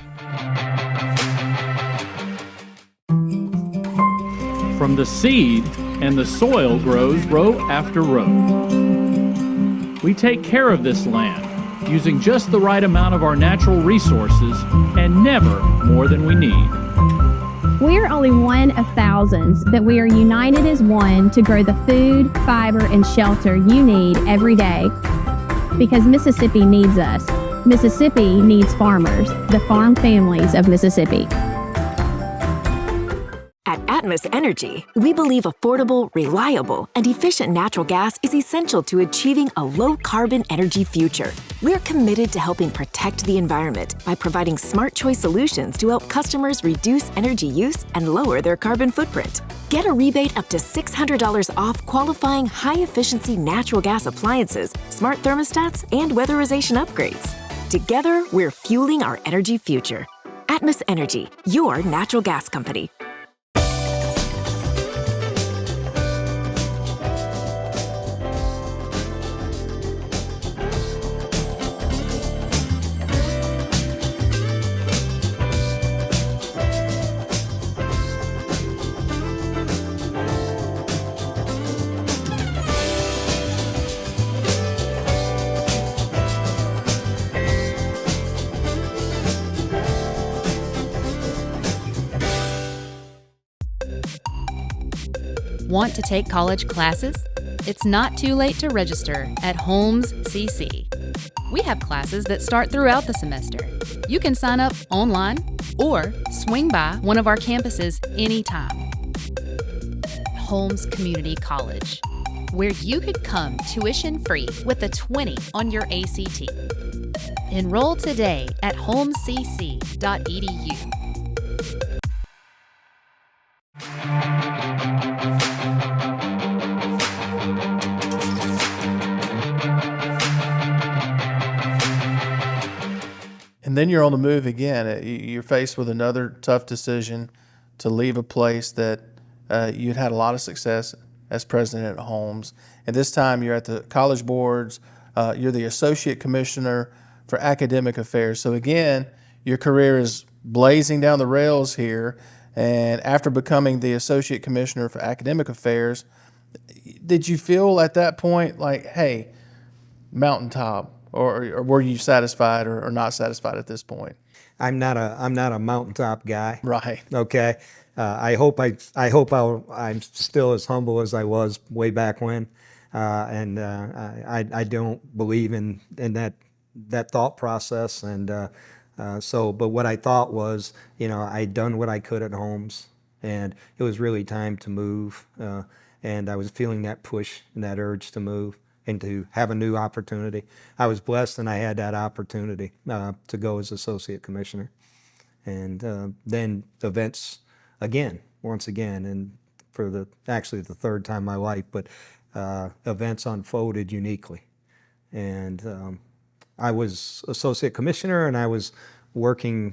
From the seed, and the soil grows row after row. We take care of this land, using just the right amount of our natural resources and never more than we need. We are only one of thousands, but we are united as one to grow the food, fiber, and shelter you need every day. Because Mississippi needs us. Mississippi needs farmers, the farm families of Mississippi. At Atmos Energy, we believe affordable, reliable, and efficient natural gas is essential to achieving a low-carbon energy future. We're committed to helping protect the environment by providing smart choice solutions to help customers reduce energy use and lower their carbon footprint. Get a rebate up to $600 off qualifying high-efficiency natural gas appliances, smart thermostats, and weatherization upgrades. Together, we're fueling our energy future. Atmos Energy, your natural gas company. Want to take college classes? It's not too late to register at Holmes CC. We have classes that start throughout the semester. You can sign up online or swing by one of our campuses anytime. Holmes Community College, where you could come tuition free with a 20 on your ACT. Enroll today at holmescc.edu. And then you're on the move again. You're faced with another tough decision to leave a place that you'd had a lot of success as president at Holmes. And this time you're at the college boards. You're the associate commissioner for academic affairs. So again, your career is blazing down the rails here. And after becoming the associate commissioner for academic affairs, did you feel at that point like, hey, mountaintop? Or were you satisfied or not satisfied at this point? I'm not a mountaintop guy. Right. Okay. I hope I'm still as humble as I was way back when, and I don't believe in that thought process. And but what I thought was, I'd done what I could at Holmes, and it was really time to move. And I was feeling that push and that urge to move and to have a new opportunity. I was blessed, and I had that opportunity to go as associate commissioner. And then events once again, and for actually the third time in my life, but events unfolded uniquely. And I was associate commissioner, and I was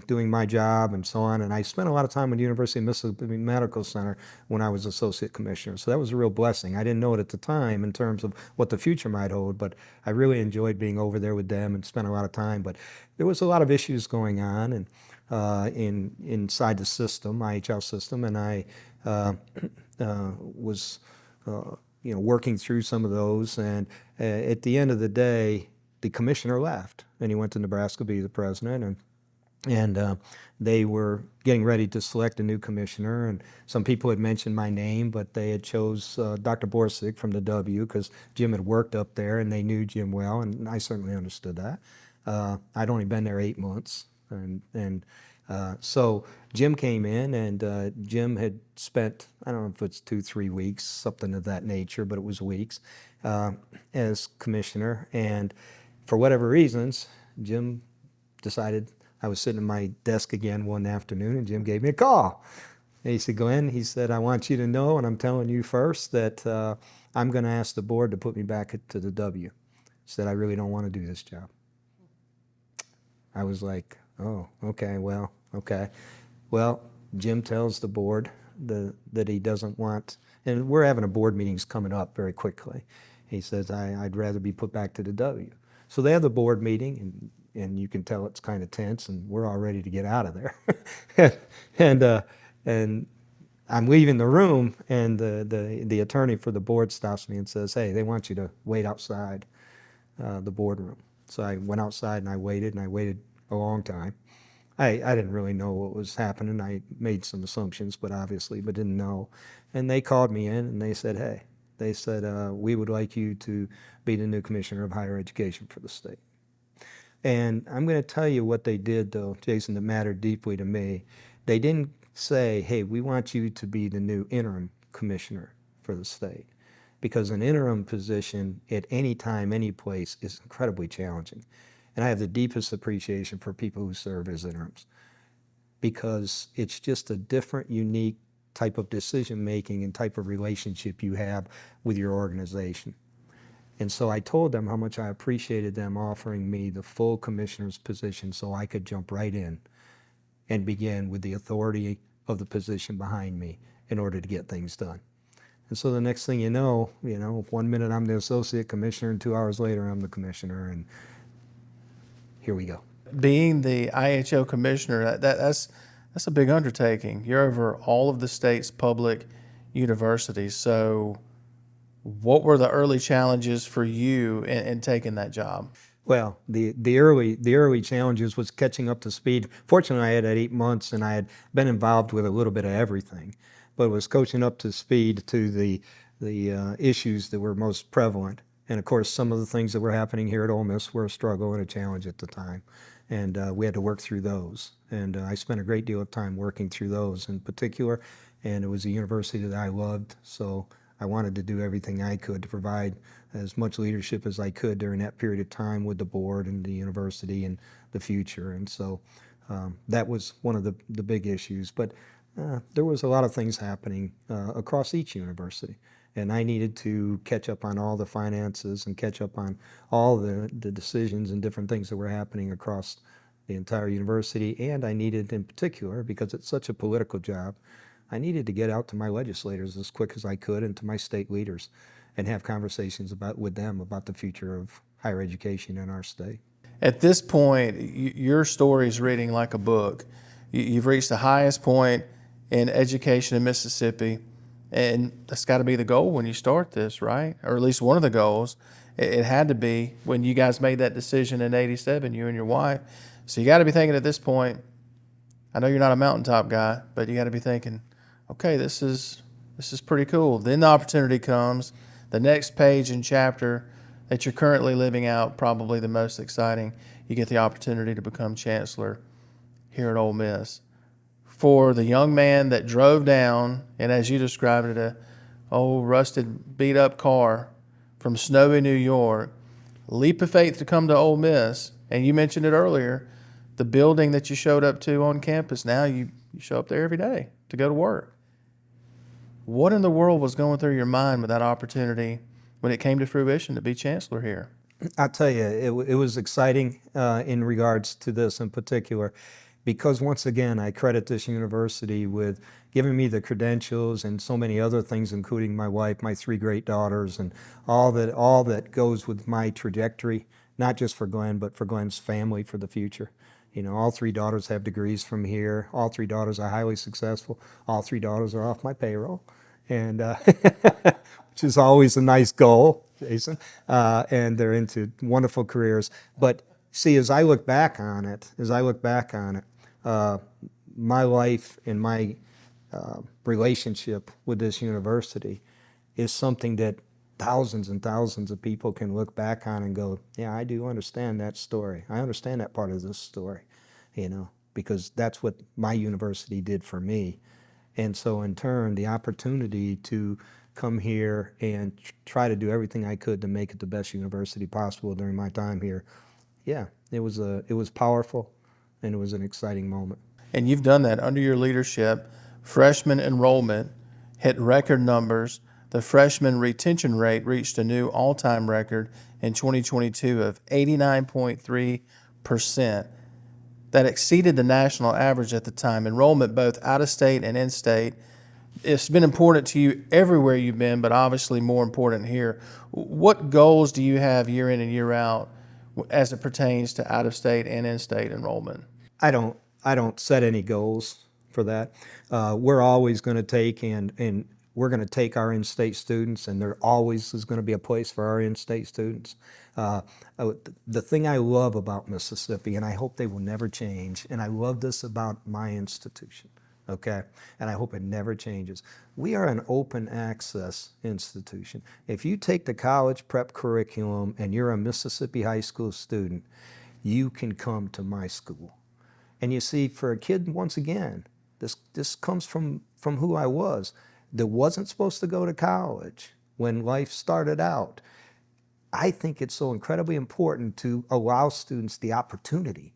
doing my job and so on. And I spent a lot of time at the University of Mississippi Medical Center when I was associate commissioner. So that was a real blessing. I didn't know it at the time in terms of what the future might hold, but I really enjoyed being over there with them and spent a lot of time. But there was a lot of issues going on and inside the system, IHL system, and I was working through some of those. And at the end of the day, the commissioner left, and he went to Nebraska to be the president, and they were getting ready to select a new commissioner, and some people had mentioned my name, but they had chose Dr. Boyce from the W because Jim had worked up there, and they knew Jim well, and I certainly understood that. I'd only been there 8 months, and so Jim came in, and Jim had spent, I don't know if it's 2-3 weeks, something of that nature, but it was weeks, as commissioner. And for whatever reasons, Jim decided, I was sitting at my desk again one afternoon, and Jim gave me a call. And he said, Glenn, he said, I want you to know, and I'm telling you first, that I'm going to ask the board to put me back to the W. He said, I really don't want to do this job. I was like, oh, okay, well, okay. Well, Jim tells the board that he doesn't want, and we're having a board meetings coming up very quickly. He says, I'd rather be put back to the W. So they have the board meeting, and you can tell it's kind of tense, and we're all ready to get out of there. and I'm leaving the room, and the attorney for the board stops me and says, hey, they want you to wait outside the boardroom. So I went outside and I waited a long time. I didn't really know what was happening. I made some assumptions, but didn't know. And they called me in and they said, hey, we would like you to be the new commissioner of higher education for the state. And I'm going to tell you what they did, though, Jason, that mattered deeply to me. They didn't say, hey, we want you to be the new interim commissioner for the state. Because an interim position at any time, any place is incredibly challenging. And I have the deepest appreciation for people who serve as interims because it's just a different, unique type of decision-making and type of relationship you have with your organization. And so I told them how much I appreciated them offering me the full commissioner's position so I could jump right in and begin with the authority of the position behind me in order to get things done. And so the next thing you know, 1 minute I'm the associate commissioner and 2 hours later I'm the commissioner, and here we go. Being the IHO commissioner, that's a big undertaking. You're over all of the state's public universities. So what were the early challenges for you in taking that job? Well, the early challenges was catching up to speed. Fortunately, I had 8 months and I had been involved with a little bit of everything, but it was coaching up to speed to the issues that were most prevalent. And of course, some of the things that were happening here at Ole Miss were a struggle and a challenge at the time, and we had to work through those. And I spent a great deal of time working through those in particular, and it was a university that I loved, so I wanted to do everything I could to provide as much leadership as I could during that period of time with the board and the university and the future. And so that was one of the big issues. But there was a lot of things happening across each university. And I needed to catch up on all the finances and catch up on all the decisions and different things that were happening across the entire university. And I needed, in particular, because it's such a political job, I needed to get out to my legislators as quick as I could and to my state leaders and have conversations with them about the future of higher education in our state. At this point, your story is reading like a book. You've reached the highest point in education in Mississippi, and that's got to be the goal when you start this, right? Or at least one of the goals. It had to be when you guys made that decision in '87, you and your wife. So you got to be thinking at this point, I know you're not a mountaintop guy, but you got to be thinking, okay, this is pretty cool. Then the opportunity comes, the next page and chapter that you're currently living out, probably the most exciting. You get the opportunity to become chancellor here at Ole Miss. For the young man that drove down, and as you described it, a old rusted, beat up car from snowy New York, leap of faith to come to Ole Miss, and you mentioned it earlier, the building that you showed up to on campus, now you show up there every day to go to work. What in the world was going through your mind with that opportunity when it came to fruition to be chancellor here? I'll tell you, it was exciting in regards to this in particular, because once again, I credit this university with giving me the credentials and so many other things, including my wife, my 3 great daughters, and all that goes with my trajectory, not just for Glenn, but for Glenn's family for the future. All 3 daughters have degrees from here. All 3 daughters are highly successful. All 3 daughters are off my payroll, and which is always a nice goal, Jason. And they're into wonderful careers. But see, as I look back on it, my life and my relationship with this university is something that thousands and thousands of people can look back on and go, yeah, I do understand that story. I understand that part of this story, because that's what my university did for me. And so in turn, the opportunity to come here and try to do everything I could to make it the best university possible during my time here, yeah, it was powerful, and it was an exciting moment. And you've done that under your leadership. Freshman enrollment hit record numbers. The freshman retention rate reached a new all-time record in 2022 of 89.3%. That exceeded the national average at the time. Enrollment both out-of-state and in-state. It's been important to you everywhere you've been, but obviously more important here. What goals do you have year in and year out as it pertains to out-of-state and in-state enrollment? I don't set any goals for that. We're always going to take and we're going to take our in-state students, and there always is going to be a place for our in-state students. The thing I love about Mississippi, and I hope they will never change, and I love this about my institution, okay, and I hope it never changes. We are an open access institution. If you take the college prep curriculum and you're a Mississippi high school student, you can come to my school. And you see, for a kid, once again, this comes from who I was, that wasn't supposed to go to college when life started out. I think it's so incredibly important to allow students the opportunity.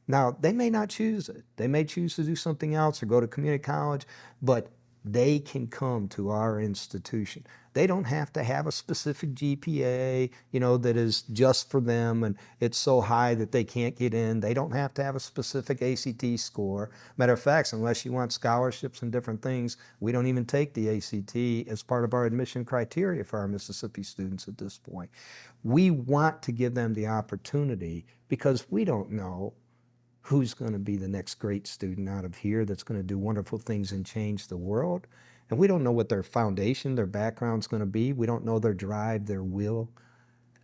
Now, they may not choose it. They may choose to do something else or go to community college, but they can come to our institution. They don't have to have a specific GPA, that is just for them and it's so high that they can't get in. They don't have to have a specific ACT score. Matter of fact, unless you want scholarships and different things, we don't even take the ACT as part of our admission criteria for our Mississippi students at this point. We want to give them the opportunity because we don't know who's going to be the next great student out of here that's going to do wonderful things and change the world. And we don't know what their foundation, their background's going to be. We don't know their drive, their will.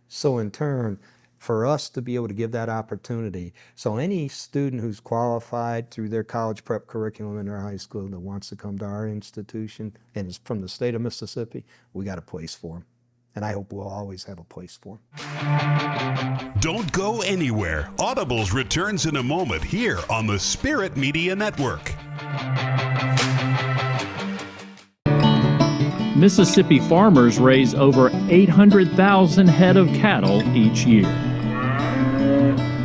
So in turn, for us to be able to give that opportunity, so any student who's qualified through their college prep curriculum in their high school that wants to come to our institution and is from the state of Mississippi, we got a place for them. And I hope we'll always have a place for them. Don't go anywhere. Audibles returns in a moment here on the Spirit Media Network. Mississippi farmers raise over 800,000 head of cattle each year.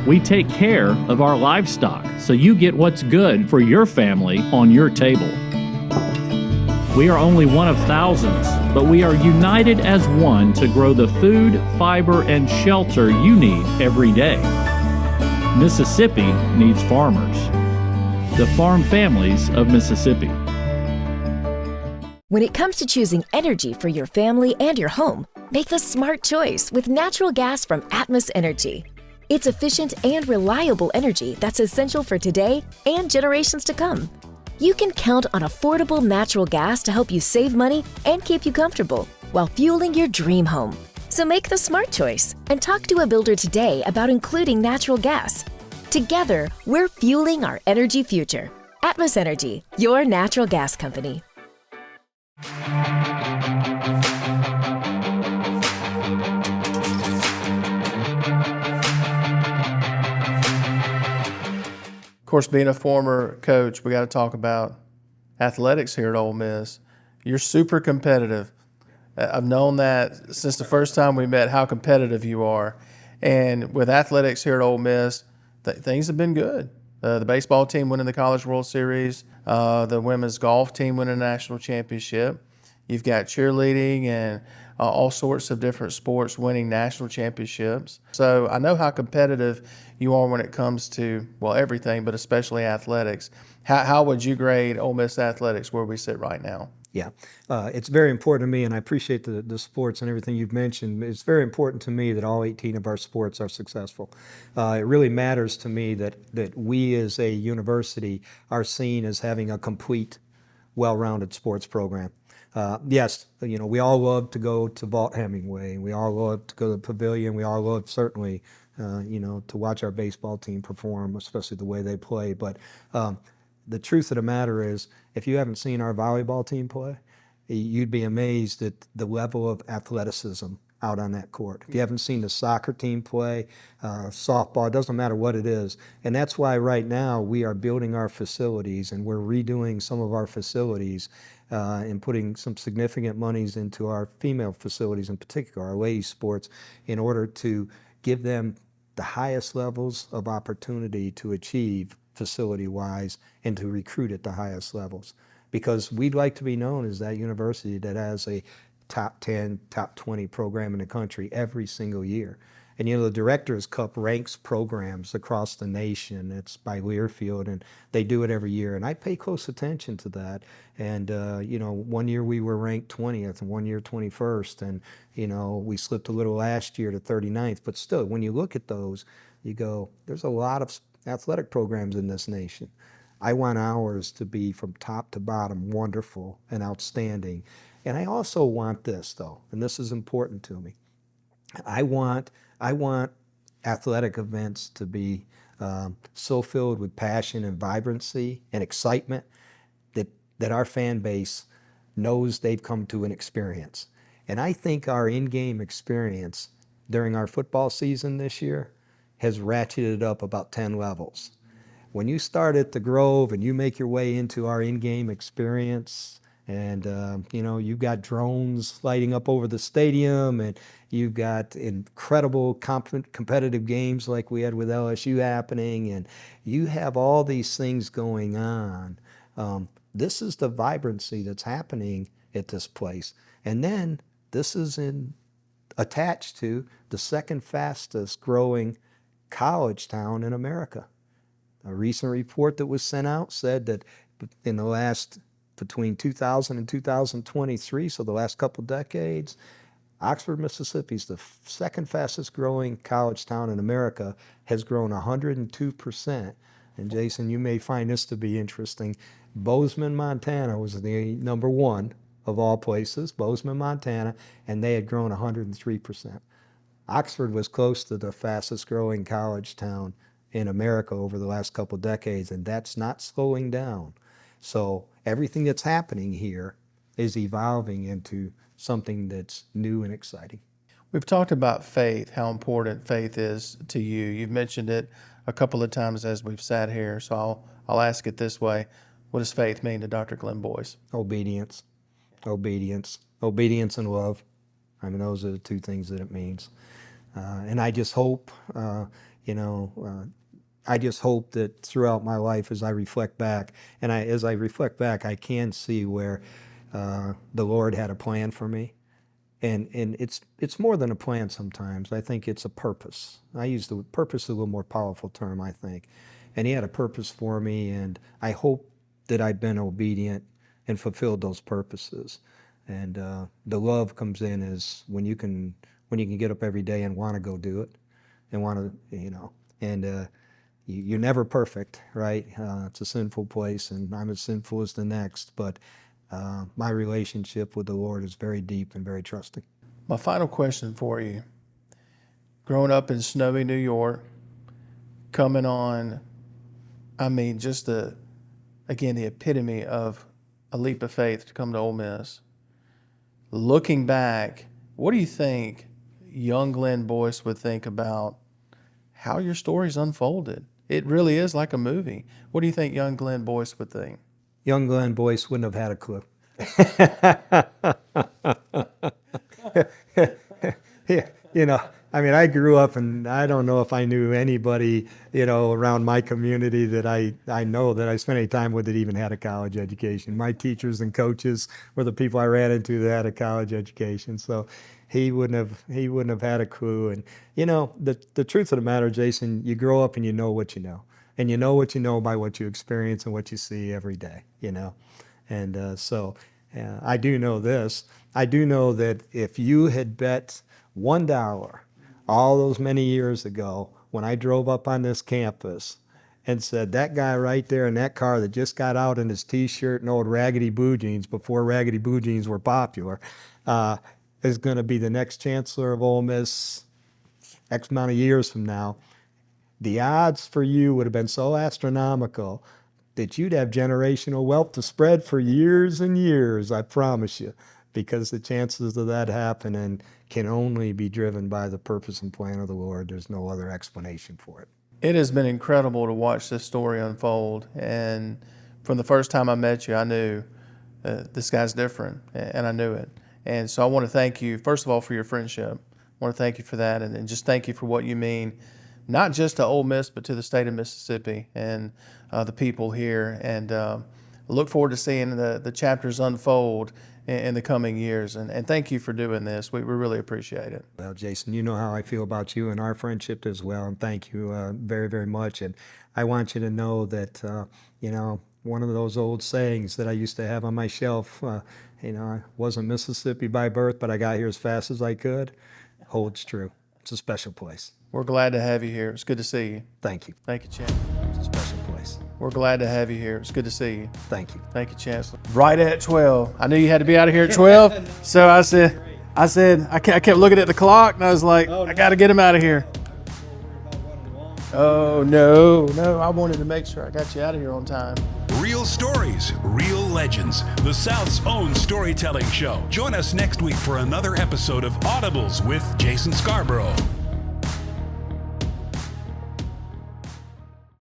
We take care of our livestock so you get what's good for your family on your table. We are only one of thousands, but we are united as one to grow the food, fiber, and shelter you need every day. Mississippi needs farmers. The farm families of Mississippi. When it comes to choosing energy for your family and your home, make the smart choice with natural gas from Atmos Energy. It's efficient and reliable energy that's essential for today and generations to come. You can count on affordable natural gas to help you save money and keep you comfortable while fueling your dream home. So make the smart choice and talk to a builder today about including natural gas. Together, we're fueling our energy future. Atmos Energy, your natural gas company. Of course, being a former coach, we got to talk about athletics here at Ole Miss. You're super competitive. I've known that since the first time we met, how competitive you are. And with athletics here at Ole Miss, things have been good. The baseball team winning the College World Series, the women's golf team winning a national championship. You've got cheerleading and all sorts of different sports winning national championships. So I know how competitive you are when it comes to, well, everything, but especially athletics. How would you grade Ole Miss athletics where we sit right now? Yeah, it's very important to me, and I appreciate the sports and everything you've mentioned. It's very important to me that all 18 of our sports are successful. It really matters to me that we as a university are seen as having a complete, well-rounded sports program. Yes, we all love to go to Vaught Hemingway, and we all love to go to the Pavilion. We all love, certainly, to watch our baseball team perform, especially the way they play. But the truth of the matter is, if you haven't seen our volleyball team play, you'd be amazed at the level of athleticism out on that court. If you haven't seen the soccer team play, softball, it doesn't matter what it is. And that's why right now we are building our facilities, and we're redoing some of our facilities and putting some significant monies into our female facilities, in particular our ladies sports, in order to give them the highest levels of opportunity to achieve facility-wise and to recruit at the highest levels. Because we'd like to be known as that university that has a top 10, top 20 program in the country every single year. And the Directors Cup ranks programs across the nation. It's by Learfield, and they do it every year. And I pay close attention to that. And, one year we were ranked 20th and one year 21st. And, we slipped a little last year to 39th. But still, when you look at those, you go, there's a lot of athletic programs in this nation. I want ours to be from top to bottom wonderful and outstanding. And I also want this, though, and this is important to me. I want athletic events to be so filled with passion and vibrancy and excitement that our fan base knows they've come to an experience. And I think our in-game experience during our football season this year has ratcheted up about 10 levels. When you start at the Grove and you make your way into our in-game experience, and you've got drones lighting up over the stadium, and you've got incredible competitive games like we had with LSU happening, and you have all these things going on. This is the vibrancy that's happening at this place. And then this is attached to the second fastest growing college town in America. A recent report that was sent out said that in the last, between 2000 and 2023, so the last couple decades, Oxford, Mississippi is the second fastest growing college town in America, has grown 102%. And Jason, you may find this to be interesting. Bozeman, Montana was the number one of all places, Bozeman, Montana, and they had grown 103%. Oxford was close to the fastest growing college town in America over the last couple decades, and that's not slowing down. So everything that's happening here is evolving into something that's new and exciting. We've talked about faith, how important faith is to you. You've mentioned it a couple of times as we've sat here, so I'll ask it this way. What does faith mean to Dr. Glenn Boyce? Obedience. Obedience and love. I mean, those are the two things that it means. And I just hope, I just hope that throughout my life as I reflect back, and as I reflect back, I can see where the Lord had a plan for me. And it's more than a plan sometimes. I think it's a purpose. I use the purpose a little more powerful term, I think. And he had a purpose for me, and I hope that I've been obedient and fulfilled those purposes. And the love comes in is when you can get up every day and want to go do it, and want to, and you're never perfect, right? It's a sinful place, and I'm as sinful as the next, but my relationship with the Lord is very deep and very trusting. My final question for you. Growing up in snowy New York, coming on, just the epitome of a leap of faith to come to Ole Miss. Looking back, what do you think young Glenn Boyce would think about how your story's unfolded? It really is like a movie. What do you think young Glenn Boyce would think? Young Glenn Boyce wouldn't have had a clue. I grew up, and I don't know if I knew anybody, around my community that I know that I spent any time with that even had a college education. My teachers and coaches were the people I ran into that had a college education. So he wouldn't have had a clue. And the truth of the matter, Jason, you grow up and you know what you know. And you know what you know by what you experience and what you see every day, And so I do know this. I do know that if you had bet $1 all those many years ago when I drove up on this campus and said, that guy right there in that car that just got out in his T-shirt and old raggedy blue jeans before raggedy blue jeans were popular, is going to be the next chancellor of Ole Miss X amount of years from now, the odds for you would have been so astronomical that you'd have generational wealth to spread for years and years, I promise you, because the chances of that happening can only be driven by the purpose and plan of the Lord. There's no other explanation for it. It has been incredible to watch this story unfold. And from the first time I met you, I knew this guy's different, and I knew it. And so I want to thank you, first of all, for your friendship. I want to thank you for that, and just thank you for what you mean, not just to Ole Miss, but to the state of Mississippi and the people here. And I look forward to seeing the chapters unfold in the coming years. And thank you for doing this. We really appreciate it. Well, Jason, you know how I feel about you and our friendship as well. And thank you very, very much. And I want you to know that, one of those old sayings that I used to have on my shelf, I wasn't Mississippi by birth, but I got here as fast as I could, holds true. It's a special place. We're glad to have you here. It's good to see you. Thank you. Thank you, Champ. It's a special place. We're glad to have you here. It's good to see you. Thank you. Thank you, Chancellor. Right at 12. I knew you had to be out of here at 12, so I kept looking at the clock, and I was like, I got to get him out of here. Oh, no, I wanted to make sure I got you out of here on time. Real stories, real legends. The South's own storytelling show. Join us next week for another episode of Audibles with Jason Scarborough.